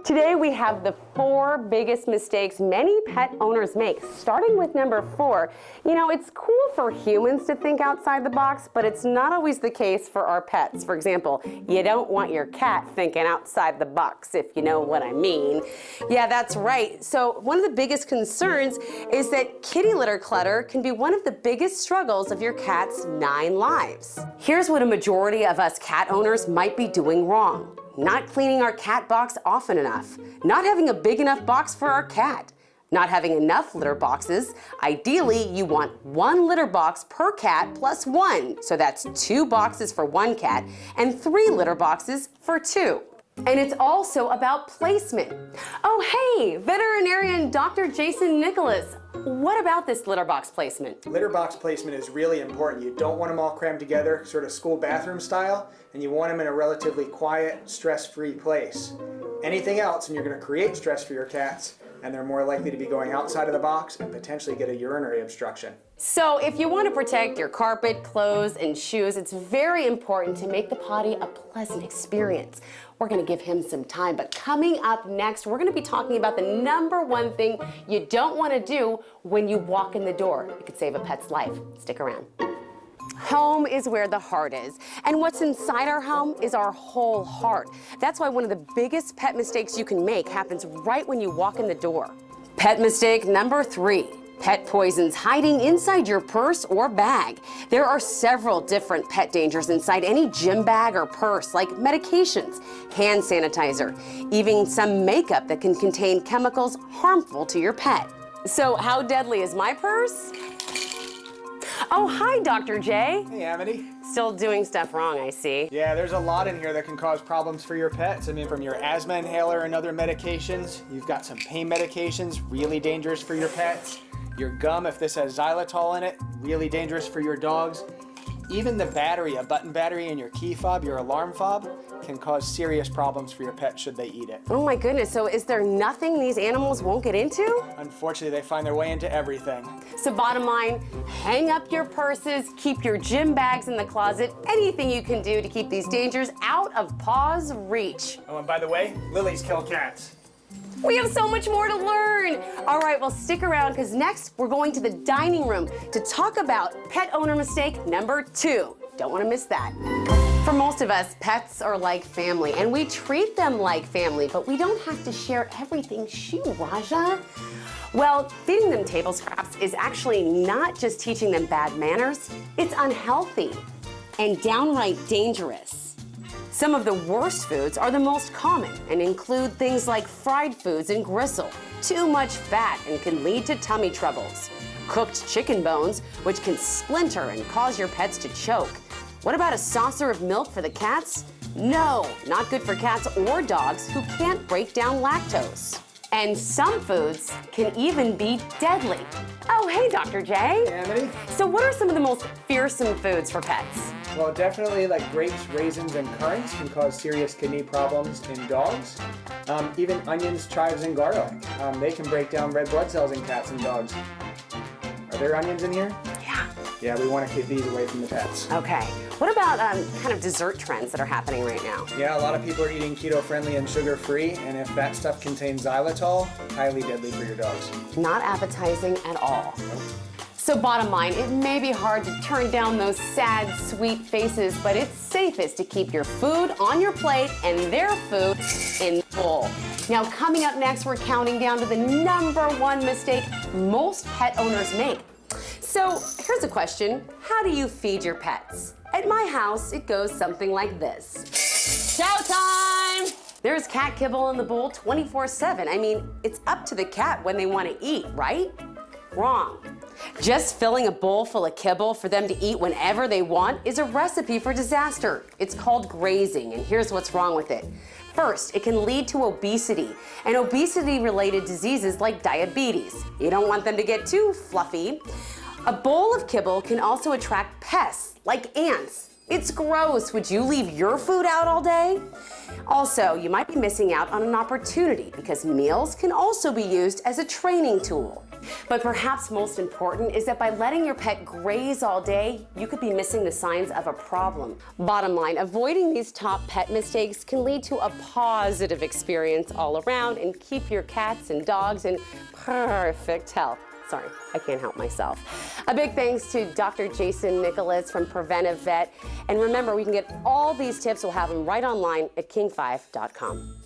Today we have the 4 biggest mistakes many pet owners make, starting with number 4. You know, it's cool for humans to think outside the box, but it's not always the case for our pets. For example, you don't want your cat thinking outside the box, if you know what I mean. Yeah, that's right. So one of the biggest concerns is that kitty litter clutter can be one of the biggest struggles of your cat's 9 lives. Here's what a majority of us cat owners might be doing wrong. Not cleaning our cat box often enough, not having a big enough box for our cat, not having enough litter boxes. Ideally, you want 1 litter box per cat plus 1. So that's 2 boxes for 1 cat and 3 litter boxes for 2. And it's also about placement. Oh, hey, veterinarian Dr. Jason Nicholas. What about this litter box placement? Litter box placement is really important. You don't want them all crammed together, sort of school bathroom style, and you want them in a relatively quiet, stress-free place. Anything else, and you're going to create stress for your cats, and they're more likely to be going outside of the box and potentially get a urinary obstruction. So if you want to protect your carpet, clothes, and shoes, it's very important to make the potty a pleasant experience. We're going to give him some time, but coming up next, we're going to be talking about the #1 thing you don't want to do when you walk in the door. It could save a pet's life. Stick around. Home is where the heart is, and what's inside our home is our whole heart. That's why one of the biggest pet mistakes you can make happens right when you walk in the door. Pet mistake number 3. Pet poisons hiding inside your purse or bag. There are several different pet dangers inside any gym bag or purse, like medications, hand sanitizer, even some makeup that can contain chemicals harmful to your pet. So how deadly is my purse? Oh, hi, Dr. J. Hey, Amity. Still doing stuff wrong, I see. Yeah, there's a lot in here that can cause problems for your pets. I mean, from your asthma inhaler and other medications, you've got some pain medications, really dangerous for your pets. Your gum, if this has xylitol in it, really dangerous for your dogs. Even the battery, a button battery in your key fob, your alarm fob, can cause serious problems for your pet should they eat it. Oh my goodness, so is there nothing these animals won't get into? Unfortunately, they find their way into everything. So bottom line, hang up your purses, keep your gym bags in the closet, anything you can do to keep these dangers out of Paw's reach. Oh, and by the way, lilies kill cats. We have so much more to learn. All right, well, stick around because next we're going to the dining room to talk about pet owner mistake number 2. Don't want to miss that. For most of us, pets are like family, and we treat them like family, but we don't have to share everything. Shoo, Raja. Well, feeding them table scraps is actually not just teaching them bad manners, it's unhealthy and downright dangerous. Some of the worst foods are the most common and include things like fried foods and gristle, too much fat and can lead to tummy troubles, cooked chicken bones, which can splinter and cause your pets to choke. What about a saucer of milk for the cats? No, not good for cats or dogs who can't break down lactose. And some foods can even be deadly. Oh, hey, Dr. J. Hey, Amity. So what are some of the most fearsome foods for pets? Well, definitely like grapes, raisins, and currants can cause serious kidney problems in dogs. Even onions, chives, and garlic. They can break down red blood cells in cats and dogs. Are there onions in here? Yeah. Yeah, we want to keep these away from the pets. Okay. What about kind of dessert trends that are happening right now? Yeah, a lot of people are eating keto-friendly and sugar-free, and if that stuff contains xylitol, highly deadly for your dogs. Not appetizing at all. So bottom line, it may be hard to turn down those sad, sweet faces, but it's safest to keep your food on your plate and their food in the bowl. Now, coming up next, we're counting down to the #1 mistake most pet owners make. So here's a question. How do you feed your pets? At my house, it goes something like this. Chow time! There's cat kibble in the bowl 24/7. I mean, it's up to the cat when they want to eat, right? Wrong. Just filling a bowl full of kibble for them to eat whenever they want is a recipe for disaster. It's called grazing, and here's what's wrong with it. First, it can lead to obesity and obesity-related diseases like diabetes. You don't want them to get too fluffy. A bowl of kibble can also attract pests like ants. It's gross. Would you leave your food out all day? Also, you might be missing out on an opportunity because meals can also be used as a training tool. But perhaps most important is that by letting your pet graze all day, you could be missing the signs of a problem. Bottom line, avoiding these top pet mistakes can lead to a positive experience all around and keep your cats and dogs in perfect health. Sorry, I can't help myself. A big thanks to Dr. Jason Nicholas from Preventive Vet. And remember, we can get all these tips, we'll have them right online at king5.com.